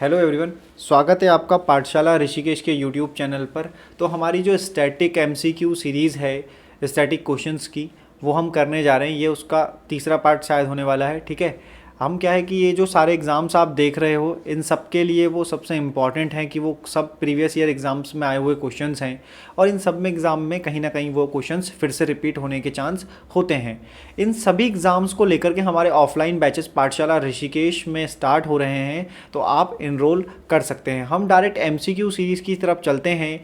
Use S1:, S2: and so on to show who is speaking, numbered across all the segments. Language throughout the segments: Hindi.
S1: हेलो एवरीवन, स्वागत है आपका पाठशाला ऋषिकेश के यूट्यूब चैनल पर। तो हमारी जो स्टैटिक एमसीक्यू सीरीज़ है स्टैटिक क्वेश्चंस की, वो हम करने जा रहे हैं। ये उसका तीसरा पार्ट शायद होने वाला है। ठीक है, हम क्या है कि ये जो सारे एग्ज़ाम्स आप देख रहे हो, इन सब के लिए वो सबसे इम्पॉर्टेंट हैं कि वो सब प्रीवियस ईयर एग्ज़ाम्स में आए हुए क्वेश्चंस हैं, और इन सब में एग्ज़ाम में कहीं ना कहीं वो क्वेश्चंस फिर से रिपीट होने के चांस होते हैं। इन सभी एग्ज़ाम्स को लेकर के हमारे ऑफलाइन बैचेस पाठशाला ऋषिकेश में स्टार्ट हो रहे हैं, तो आप इनरोल कर सकते हैं। हम डायरेक्ट एमसीक्यू सीरीज़ की तरफ चलते हैं।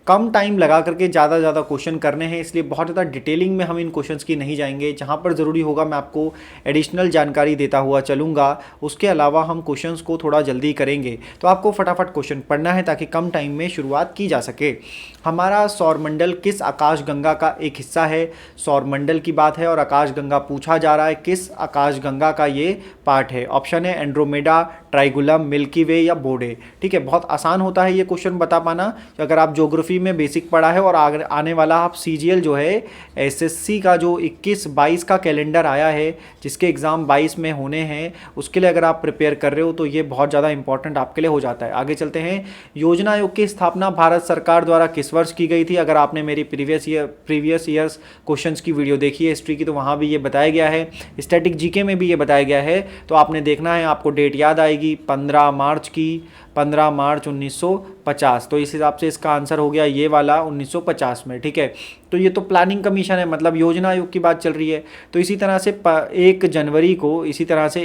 S1: कम टाइम लगा करके ज़्यादा क्वेश्चन करने हैं, इसलिए बहुत ज़्यादा डिटेलिंग में हम इन क्वेश्चंस की नहीं जाएंगे। जहाँ पर ज़रूरी होगा मैं आपको एडिशनल जानकारी देता हुआ चलूँगा। उसके अलावा हम क्वेश्चंस को थोड़ा जल्दी करेंगे, तो आपको फटाफट क्वेश्चन पढ़ना है ताकि कम टाइम में शुरुआत की जा सके। हमारा सौरमंडल किस आकाशगंगा का एक हिस्सा है? सौरमंडल की बात है और आकाशगंगा पूछा जा रहा है, किस आकाशगंगा का ये पार्ट है? ऑप्शन है एंड्रोमेडा, ट्राइगुलम, मिल्की वे या बोडे। ठीक है, बहुत आसान होता है ये क्वेश्चन बता पाना। अगर आप ज्योग्राफी में बेसिक पढ़ा है और आने वाला आप सीजीएल जो है एसएससी का जो 21-22 का कैलेंडर आया है, जिसके एग्ज़ाम 22 में होने हैं, उसके लिए अगर आप प्रिपेयर कर रहे हो तो ये बहुत ज़्यादा इंपॉर्टेंट आपके लिए हो जाता है। आगे चलते हैं। योजना आयोग की स्थापना भारत सरकार द्वारा किस वर्ष की गई थी? अगर आपने मेरी प्रीवियस ईयर्स क्वेश्चंस की वीडियो देखी है हिस्ट्री की, तो वहाँ भी ये बताया गया है। स्टैटिक जीके में भी ये बताया गया है, तो आपने देखना है, आपको डेट याद आएगी 15 मार्च की, 15 मार्च 1950। तो इस हिसाब से इसका आंसर हो गया ये वाला 1950 में। ठीक है, तो ये तो प्लानिंग कमीशन है, मतलब योजना आयोग की बात चल रही है। तो इसी तरह से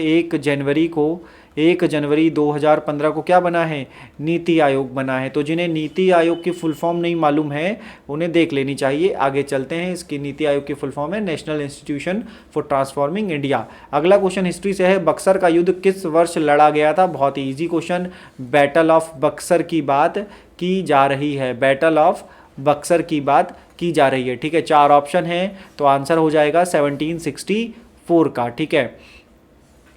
S1: 1 जनवरी 2015 को क्या बना है? नीति आयोग बना है। तो जिन्हें नीति आयोग की फुल फॉर्म नहीं मालूम है, उन्हें देख लेनी चाहिए। आगे चलते हैं। इसकी नीति आयोग की फुल फॉर्म है national institution for transforming India. अगला क्वेश्चन हिस्ट्री से है। बक्सर का युद्ध किस वर्ष लड़ा गया था? बहुत ही easy question. Battle of Buxar की बात की जा रही है। बैटल ऑफ बक्सर की बात की जा रही है। ठीक है, 4 ऑप्शन हैं, तो आंसर हो जाएगा 1764 का। ठीक है,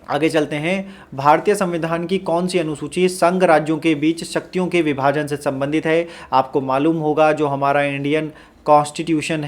S1: आगे चलते हैं। भारतीय संविधान की कौन सी अनुसूची संघ राज्यों के बीच शक्तियों के विभाजन से संबंधित है? आपको मालूम होगा जो हमारा इंडियन कॉन्स्टिट्यूशन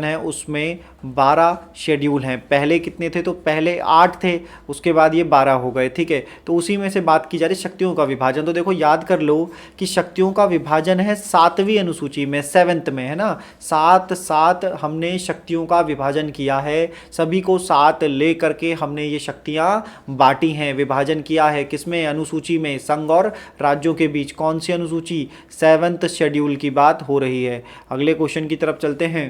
S1: है उसमें 12 शेड्यूल हैं। पहले कितने थे? तो पहले 8 थे, उसके बाद ये 12 हो गए। ठीक है, तो उसी में से बात की जा रही शक्तियों का विभाजन। तो देखो याद कर लो कि शक्तियों का विभाजन है 7वीं अनुसूची में, 7th में, है ना। 7 हमने शक्तियों का विभाजन किया है। सभी को 7 ले करके हमने ये शक्तियाँ बांटी हैं, विभाजन किया है। किसमें? अनुसूची में, संघ और राज्यों के बीच। कौन सी अनुसूची? 7th शेड्यूल की बात हो रही है। अगले क्वेश्चन की तरफ चलते हैं।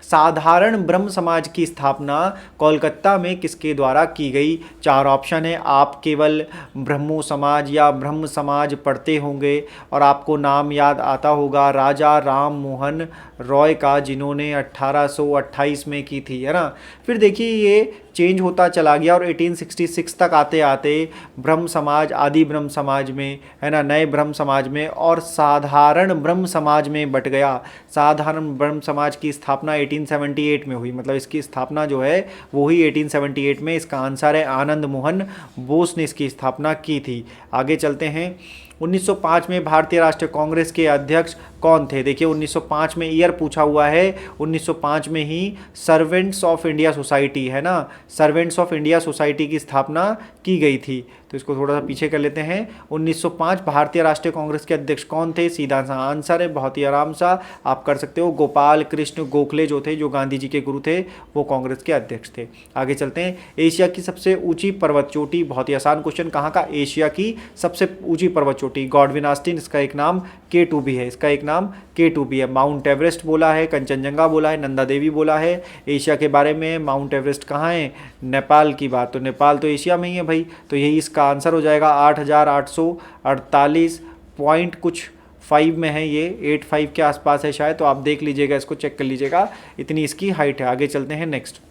S1: साधारण ब्रह्म समाज की स्थापना कोलकाता में किसके द्वारा की गई? 4 ऑप्शन है। आप केवल ब्रह्मो समाज या ब्रह्म समाज पढ़ते होंगे और आपको नाम याद आता होगा राजा राम मोहन रॉय का, जिन्होंने 1828 में की थी, है ना। फिर देखिए ये चेंज होता चला गया और 1866 तक आते आते ब्रह्म समाज आदि ब्रह्म समाज में, है ना, नए ब्रह्म समाज में और साधारण ब्रह्म समाज में बट गया। साधारण ब्रह्म समाज की स्थापना 1878 में हुई, मतलब इसकी स्थापना जो है वो ही 1878 में। इसका आंसर है आनंद मोहन बोस ने इसकी स्थापना की थी। आगे चलते हैं। 1905 में भारतीय राष्ट्रीय कांग्रेस के अध्यक्ष कौन थे? देखिए 1905 में ईयर पूछा हुआ है। 1905 में ही सर्वेंट्स ऑफ इंडिया सोसाइटी, है ना, सर्वेंट्स ऑफ इंडिया सोसाइटी की स्थापना की गई थी। तो इसको थोड़ा सा पीछे कर लेते हैं। 1905 भारतीय राष्ट्रीय कांग्रेस के अध्यक्ष कौन थे? सीधा सा आंसर है, बहुत ही आराम सा आप कर सकते हो, गोपाल कृष्ण गोखले जो थे, जो गांधी जी के गुरु थे, वो कांग्रेस के अध्यक्ष थे। आगे चलते हैं। एशिया की सबसे ऊंची पर्वत चोटी, बहुत ही आसान क्वेश्चन, कहाँ का? एशिया की सबसे ऊंची पर्वत चोटी गॉडविन आस्टीन, इसका एक नाम K2 भी है, इसका एक नाम K2 भी है। माउंट एवरेस्ट बोला है, कंचनजंगा बोला है, नंदा देवी बोला है। एशिया के बारे में माउंट एवरेस्ट कहाँ है? नेपाल की बात, तो नेपाल तो एशिया में ही है भाई। तो यही इसका आंसर हो जाएगा। 8848 पॉइंट कुछ 5 में है, ये 85 के आसपास है शायद, तो आप देख लीजिएगा, इसको चेक कर लीजिएगा, इतनी इसकी हाइट है। आगे चलते हैं नेक्स्ट।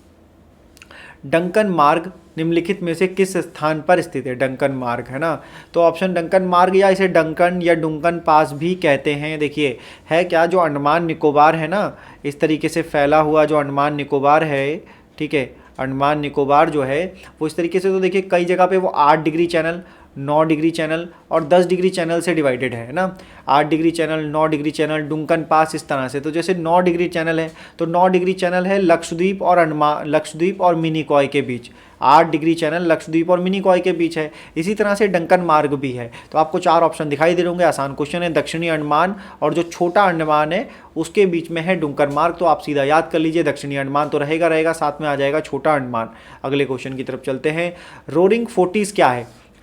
S1: डंकन मार्ग निम्नलिखित में से किस स्थान पर स्थित है? डंकन मार्ग, है ना। तो ऑप्शन डंकन मार्ग, या इसे डंकन या डुंकन पास भी कहते हैं। देखिए है क्या, जो अंडमान निकोबार है ना, इस तरीके से फैला हुआ जो अंडमान निकोबार है, ठीक है, अंडमान निकोबार जो है वो इस तरीके से, तो देखिए कई जगह पे वो 8 डिग्री चैनल 9 डिग्री चैनल और 10 डिग्री चैनल से डिवाइडेड है ना। 8 डिग्री चैनल, 9 डिग्री चैनल, डुंकन पास, इस तरह से। तो जैसे 9 डिग्री चैनल है तो 9 डिग्री चैनल है लक्षद्वीप और लक्षद्वीप और मिनिकॉय के बीच। 8 डिग्री चैनल लक्षद्वीप और मिनिकॉय के बीच है। इसी तरह से डंकन मार्ग भी है। तो आपको 4 ऑप्शन दिखाई दे रहे होंगे, आसान क्वेश्चन है। दक्षिणी अंडमान और जो छोटा अंडमान है उसके बीच में है डुंकन मार्ग, तो आप सीधा याद कर लीजिए दक्षिणी अंडमान तो रहेगा, साथ में आ जाएगा छोटा अंडमान। अगले क्वेश्चन की तरफ चलते हैं। रोरिंग फोर्टीज क्या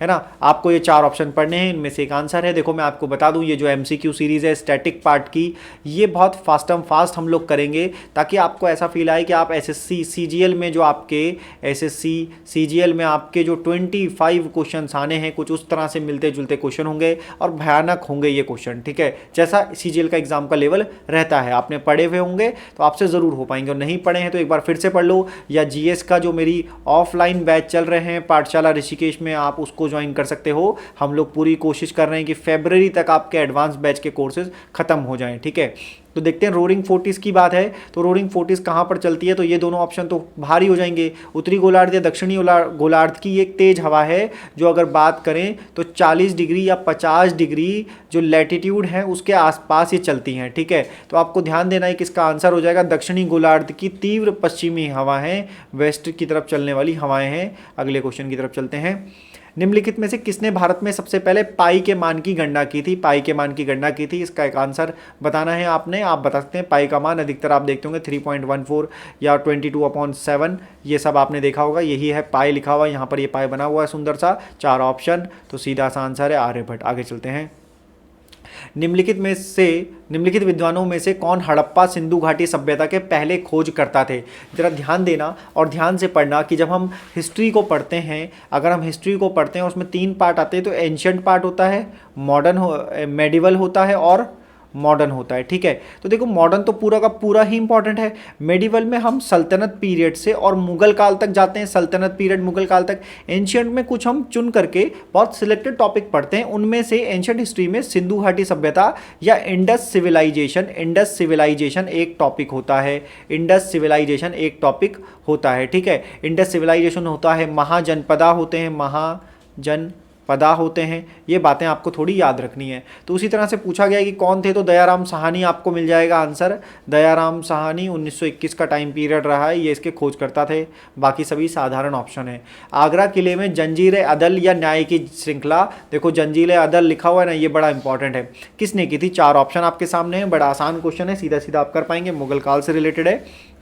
S1: है ना। आपको ये 4 ऑप्शन पढ़ने हैं, इनमें से एक आंसर है। देखो मैं आपको बता दूं, ये जो एमसीक्यू सीरीज़ है स्टैटिक पार्ट की, ये बहुत फास्ट हम लोग करेंगे ताकि आपको ऐसा फील आए कि आप एसएससी सीजीएल में जो आपके एसएससी सीजीएल में आपके जो 25 क्वेश्चन आने हैं कुछ उस तरह से मिलते जुलते क्वेश्चन होंगे और भयानक होंगे ये क्वेश्चन, ठीक है, जैसा सीजीएल का एग्जाम का लेवल रहता है। आपने पढ़े हुए होंगे तो आपसे ज़रूर हो पाएंगे, और नहीं पढ़े हैं तो एक बार फिर से पढ़ लो, या जीएस का जो मेरी ऑफलाइन बैच चल रहे हैं पाठशाला ऋषिकेश में, आप उसको ज्वाइन कर सकते हो। हम लोग पूरी कोशिश कर रहे हैं कि फरवरी तक आपके एडवांस बैच के कोर्सेज खत्म हो जाएं, ठीक है। तो देखते हैं रोरिंग फोर्टिस की बात है तो रोरिंग फोर्टिस कहां पर चलती है, तो ये दोनों ऑप्शन तो भारी हो जाएंगे। उत्तरी गोलार्ध या दक्षिणी गोलार्ध की एक तेज हवा है जो अगर बात करें तो 40 डिग्री या 50 डिग्री जो लैटिट्यूड है उसके आसपास ये चलती हैं, ठीक है। तो आपको ध्यान देना है कि इसका आंसर हो जाएगा दक्षिणी गोलार्ध की तीव्र पश्चिमी हवा है, वेस्ट की तरफ चलने वाली हवाएं हैं। अगले क्वेश्चन की तरफ चलते हैं। निम्नलिखित में से किसने भारत में सबसे पहले पाई के मान की गणना की थी, पाई के मान की गणना की थी, इसका एक आंसर बताना है आपने। आप बता सकते हैं पाई का मान अधिकतर आप देखते होंगे 3.14 या 22/7, ये सब आपने देखा होगा, यही है पाई लिखा हुआ, यहाँ पर ये पाई बना हुआ है सुंदर सा, 4 ऑप्शन, तो सीधा सा आंसर है आर्यभट्ट। आगे चलते हैं। निम्नलिखित विद्वानों में से कौन हड़प्पा सिंधु घाटी सभ्यता के पहले खोज करता थे। जरा ध्यान देना और ध्यान से पढ़ना कि जब हम हिस्ट्री को पढ़ते हैं, अगर हम हिस्ट्री को पढ़ते हैं उसमें 3 पार्ट आते हैं, तो एंशियंट पार्ट होता है, मेडिवल होता है और मॉडर्न होता है, ठीक है। तो देखो मॉडर्न तो पूरा का पूरा ही इंपॉर्टेंट है। मेडिवल में हम सल्तनत पीरियड से और मुगल काल तक जाते हैं, सल्तनत पीरियड मुगल काल तक। एंशियंट में कुछ हम चुन करके बहुत सिलेक्टेड टॉपिक पढ़ते हैं, उनमें से एंशियंट हिस्ट्री में सिंधु घाटी सभ्यता या इंडस सिविलाइजेशन एक टॉपिक होता है, इंडस सिविलाइजेशन एक टॉपिक होता है, ठीक है। इंडस सिविलाइजेशन होता है, महाजनपदा होते हैं, महाजनपदा होते हैं, ये बातें आपको थोड़ी याद रखनी है। तो उसी तरह से पूछा गया कि कौन थे, तो दयाराम साहनी आपको मिल जाएगा आंसर। दयाराम साहनी 1921 का टाइम पीरियड रहा है, ये इसके खोज करता थे, बाकी सभी साधारण ऑप्शन है। आगरा किले में जंजीर अदल या न्याय की श्रृंखला, देखो जंजीर अदल लिखा हुआ है ना, ये बड़ा इंपॉर्टेंट है, किसने की थी, 4 ऑप्शन आपके सामने है, बड़ा आसान क्वेश्चन है, सीधा सीधा आप कर पाएंगे, मुगल काल से रिलेटेड है।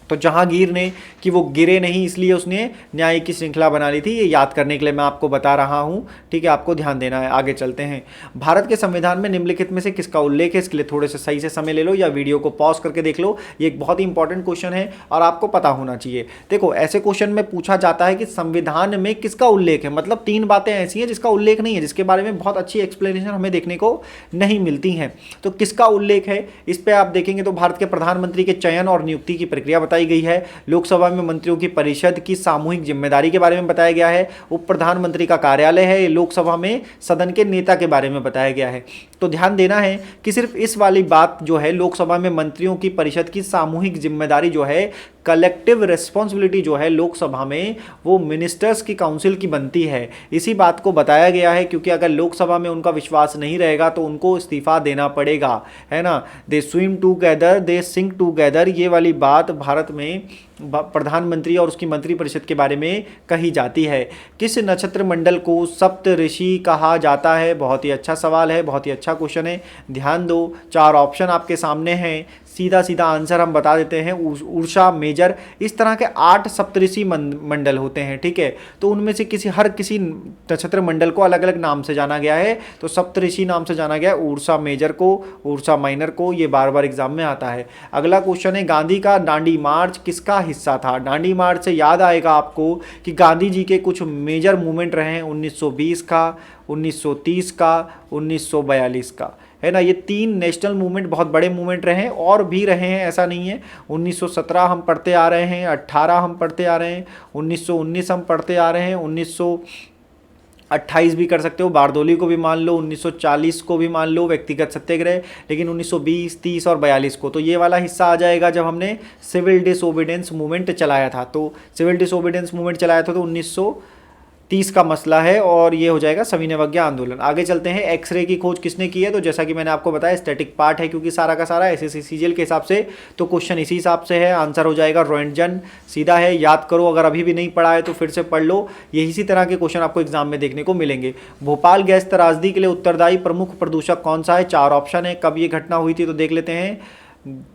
S1: तो जहांगीर ने कि वो गिरे नहीं इसलिए उसने न्याय की श्रृंखला बना ली थी, ये याद करने के लिए मैं आपको बता रहा हूँ, ठीक है, आपको ध्यान देना है। आगे चलते हैं। भारत के संविधान में निम्नलिखित में से किसका उल्लेख है, इसके लिए थोड़े से सही से समय ले लो या वीडियो को पॉज करके देख लो, ये एक बहुत ही इंपॉर्टेंट क्वेश्चन है और आपको पता होना चाहिए। देखो ऐसे क्वेश्चन में पूछा जाता है कि संविधान में किसका उल्लेख है, मतलब 3 बातें ऐसी हैं जिसका उल्लेख नहीं है, जिसके बारे में बहुत अच्छी एक्सप्लेनेशन हमें देखने को नहीं मिलती हैं। तो किसका उल्लेख है, इस पर आप देखेंगे तो भारत के प्रधानमंत्री के चयन और नियुक्ति की प्रक्रिया बताई गई है, लोकसभा में मंत्रियों की परिषद की सामूहिक जिम्मेदारी के बारे में बताया गया है, उप प्रधानमंत्री का कार्यालय है, लोकसभा में सदन के नेता के बारे में बताया गया है। तो ध्यान देना है कि सिर्फ इस वाली बात जो है, लोकसभा में मंत्रियों की परिषद की सामूहिक जिम्मेदारी जो है, कलेक्टिव रिस्पॉन्सिबिलिटी जो है लोकसभा में, वो मिनिस्टर्स की काउंसिल की बनती है, इसी बात को बताया गया है, क्योंकि अगर लोकसभा में उनका विश्वास नहीं रहेगा तो उनको इस्तीफा देना पड़ेगा, है ना। They swim together they sink together, ये वाली बात भारत में प्रधानमंत्री और उसकी मंत्रिपरिषद के बारे में कही जाती है। किस नक्षत्र मंडल को सप्त ऋषि कहा जाता है, बहुत ही अच्छा सवाल है, बहुत ही अच्छा क्वेश्चन है, ध्यान दो। 4 ऑप्शन आपके सामने हैं, सीधा सीधा आंसर हम बता देते हैं, उर्सा मेजर, इस तरह के 8 सप्तऋषि मंडल होते हैं, ठीक है। तो उनमें से हर किसी नक्षत्र मंडल को अलग अलग नाम से जाना गया है, तो सप्तऋषि नाम से जाना गया है, उर्सा मेजर को, उर्सा माइनर को, ये बार बार एग्जाम में आता है। अगला क्वेश्चन है, गांधी का दांडी मार्च किसका हिस्सा था। दांडी मार्च से याद आएगा आपको कि गांधी जी के कुछ मेजर मूवमेंट रहे हैं, 1920 का, 1930 का, 1942 का, है ना। ये 3 नेशनल मूवमेंट बहुत बड़े मूवमेंट रहे हैं, और भी रहे हैं, ऐसा नहीं है। 1917 हम पढ़ते आ रहे हैं, 18 हम पढ़ते आ रहे हैं, 1919 हम पढ़ते आ रहे हैं, 1928 भी कर सकते हो, बारदोली को भी मान लो, 1940 को भी मान लो व्यक्तिगत सत्याग्रह, लेकिन 1920, 30 और 42 को, तो ये वाला हिस्सा आ जाएगा जब हमने सिविल डिसोबीडियंस मूवमेंट चलाया था। तो सिविल डिसोबीडियंस मूवमेंट चलाया था तो 1930 30 का मसला है और ये हो जाएगा सविनयवज्ञा आंदोलन। आगे चलते हैं, एक्सरे की खोज किसने की है? तो जैसा कि मैंने आपको बताया स्टैटिक पार्ट है, क्योंकि सारा का सारा एसएससी सीजीएल के हिसाब से, तो क्वेश्चन इसी हिसाब से है। आंसर हो जाएगा रोएंटजन, सीधा है, याद करो। अगर अभी भी नहीं पढ़ा है तो फिर से पढ़ लो, यही इसी तरह के क्वेश्चन आपको एग्जाम में देखने को मिलेंगे। भोपाल गैस त्रासदी के लिए उत्तरदायी प्रमुख प्रदूषक कौन सा है? 4 ऑप्शन है। कब ये घटना हुई थी तो देख लेते हैं,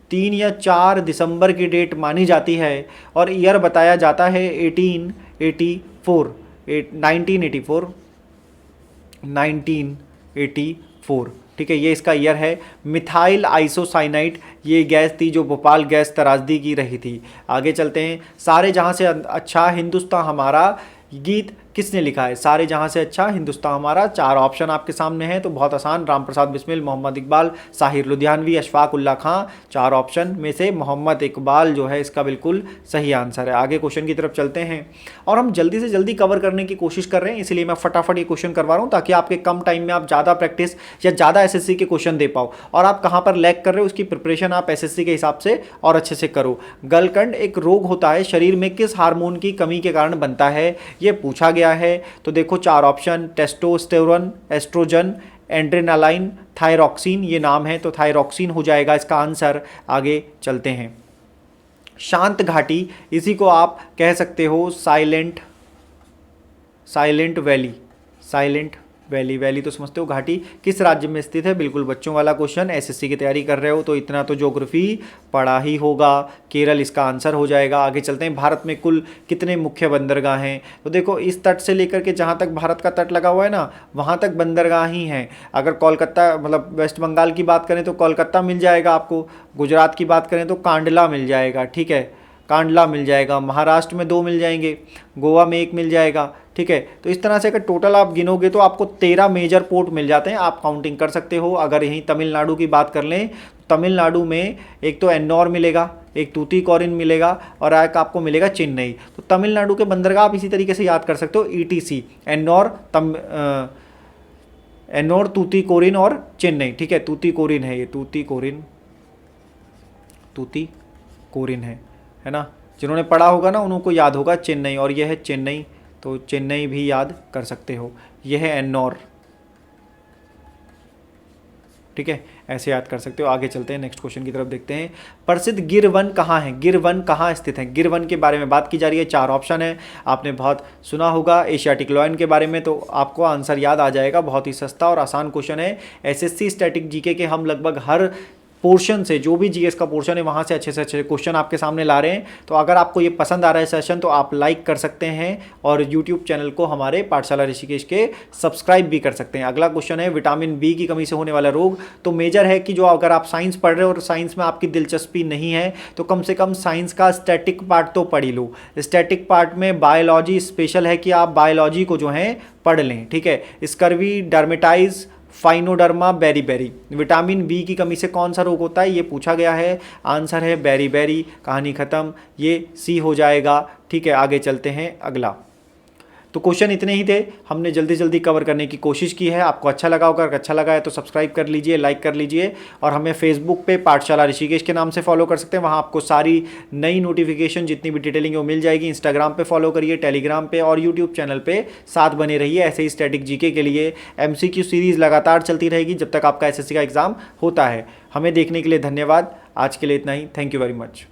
S1: 3 या 4 दिसंबर की डेट मानी जाती है और ईयर बताया जाता है 1984, 1984, ठीक है, ये इसका ईयर है। मिथाइल आइसोसाइनाइड ये गैस थी जो भोपाल गैस त्रासदी की रही थी। आगे चलते हैं, सारे जहां से अच्छा हिंदुस्तान हमारा गीत किसने लिखा है? सारे जहां से अच्छा हिंदुस्तान हमारा। 4 ऑप्शन आपके सामने हैं, तो बहुत आसान, राम प्रसाद बिस्मिल, मोहम्मद इकबाल, साहिर लुधियानवी, अशफाक उल्ला खां। 4 ऑप्शन में से मोहम्मद इकबाल जो है इसका बिल्कुल सही आंसर है। आगे क्वेश्चन की तरफ चलते हैं और हम जल्दी से जल्दी कवर करने की कोशिश कर रहे हैं, इसलिए मैं फटाफट ये क्वेश्चन करवा रहा हूँ ताकि आपके कम टाइम में आप ज़्यादा प्रैक्टिस या ज़्यादा एसएससी के क्वेश्चन दे पाओ। और आप कहाँ पर लैग कर रहे हो उसकी प्रिपरेशन आप एसएससी के हिसाब से और अच्छे से करो। गलकंड एक रोग होता है, शरीर में किस हार्मोन की कमी के कारण बनता है? ये पूछा गया है। तो देखो 4 option, testosterone, estrogen, adrenaline, thyroxine ये नाम है, तो थायरॉक्सिन हो जाएगा इसका आंसर। आगे चलते हैं, शांत घाटी, इसी को आप कह सकते हो silent valley, silent valley, valley तो समझते हो घाटी, किस राज्य में स्थित है? बिल्कुल बच्चों वाला क्वेश्चन, एसएससी की तैयारी कर रहे हो तो इतना तो ज्योग्राफी पढ़ा ही होगा। केरल इसका आंसर हो जाएगा। आगे चलते हैं, भारत में कुल कितने मुख्य बंदरगाह हैं? तो देखो इस तट से लेकर के जहाँ तक भारत का तट लगा हुआ है ना, वहाँ तक बंदरगाह ही हैं। अगर कोलकाता मतलब वेस्ट बंगाल की बात करें तो कोलकाता मिल जाएगा आपको, गुजरात की बात करें तो कांडला मिल जाएगा, ठीक है, कांडला मिल जाएगा, महाराष्ट्र में 2 मिल जाएंगे, गोवा में 1 मिल जाएगा, ठीक है। तो इस तरह से अगर टोटल आप गिनोगे तो आपको 13 मेजर पोर्ट मिल जाते हैं, आप काउंटिंग कर सकते हो। अगर यहीं तमिलनाडु की बात कर लें, तमिलनाडु में एक तो एन्नौर मिलेगा, एक तूतीकोरिन मिलेगा और एक आपको मिलेगा चेन्नई। तो तमिलनाडु के बंदरगाह आप इसी तरीके से याद कर सकते हो, ईटीसी, एन्नौर, तूतीकोरिन और चेन्नई, ठीक है, तूतीकोरिन है ये, तूतीकोरिन है ना। जिन्होंने पढ़ा होगा ना उनको याद होगा चेन्नई, और यह है चेन्नई, तो चेन्नई भी याद कर सकते हो। यह है एन्नौर, ठीक है, ऐसे याद कर सकते हो। आगे चलते हैं, नेक्स्ट क्वेश्चन की तरफ देखते हैं। प्रसिद्ध गिर वन कहाँ है? गिर वन कहाँ स्थित है? गिर वन के बारे में बात की जा रही है। 4 ऑप्शन है, आपने बहुत सुना होगा एशियाटिक लॉयन के बारे में, तो आपको आंसर याद आ जाएगा। बहुत ही सस्ता और आसान क्वेश्चन है। एसएससी स्टैटिक जीके के हम लगभग हर पोर्शन से, जो भी जीएस का पोर्शन है वहाँ से अच्छे क्वेश्चन आपके सामने ला रहे हैं। तो अगर आपको ये पसंद आ रहा है सेशन तो आप लाइक कर सकते हैं और यूट्यूब चैनल को हमारे पाठशाला ऋषिकेश के सब्सक्राइब भी कर सकते हैं। अगला क्वेश्चन है, विटामिन बी की कमी से होने वाला रोग। तो मेजर है कि जो अगर आप साइंस पढ़ रहे हो और साइंस में आपकी दिलचस्पी नहीं है तो कम से कम साइंस का स्टैटिक पार्ट तो पढ़ ही लो। स्टैटिक पार्ट में बायोलॉजी स्पेशल है कि आप बायोलॉजी को जो है पढ़ लें, ठीक है। Scurvy, dermatitis, phrynoderma, beriberi. Vitamin B की कमी से कौन सा रोग होता है ये पूछा गया है, आंसर है बेरीबेरी। कहानी खत्म, ये सी हो जाएगा, ठीक है। आगे चलते हैं अगला। तो क्वेश्चन इतने ही थे, हमने जल्दी जल्दी कवर करने की कोशिश की है। आपको अच्छा लगा होगा, अगर अच्छा लगा है तो सब्सक्राइब कर लीजिए, लाइक कर लीजिए और हमें फेसबुक पे पाठशाला ऋषिकेश के नाम से फॉलो कर सकते हैं। वहाँ आपको सारी नई नोटिफिकेशन जितनी भी डिटेलिंग वो मिल जाएगी। इंस्टाग्राम पे फॉलो करिए, टेलीग्राम पे और यूट्यूब चैनल पे साथ बने रहिए। ऐसे ही स्टैटिक जीके के लिए MCQ सीरीज़ लगातार चलती रहेगी जब तक आपका SSC का एग्ज़ाम होता है। हमें देखने के लिए धन्यवाद। आज के लिए इतना ही, थैंक यू वेरी मच।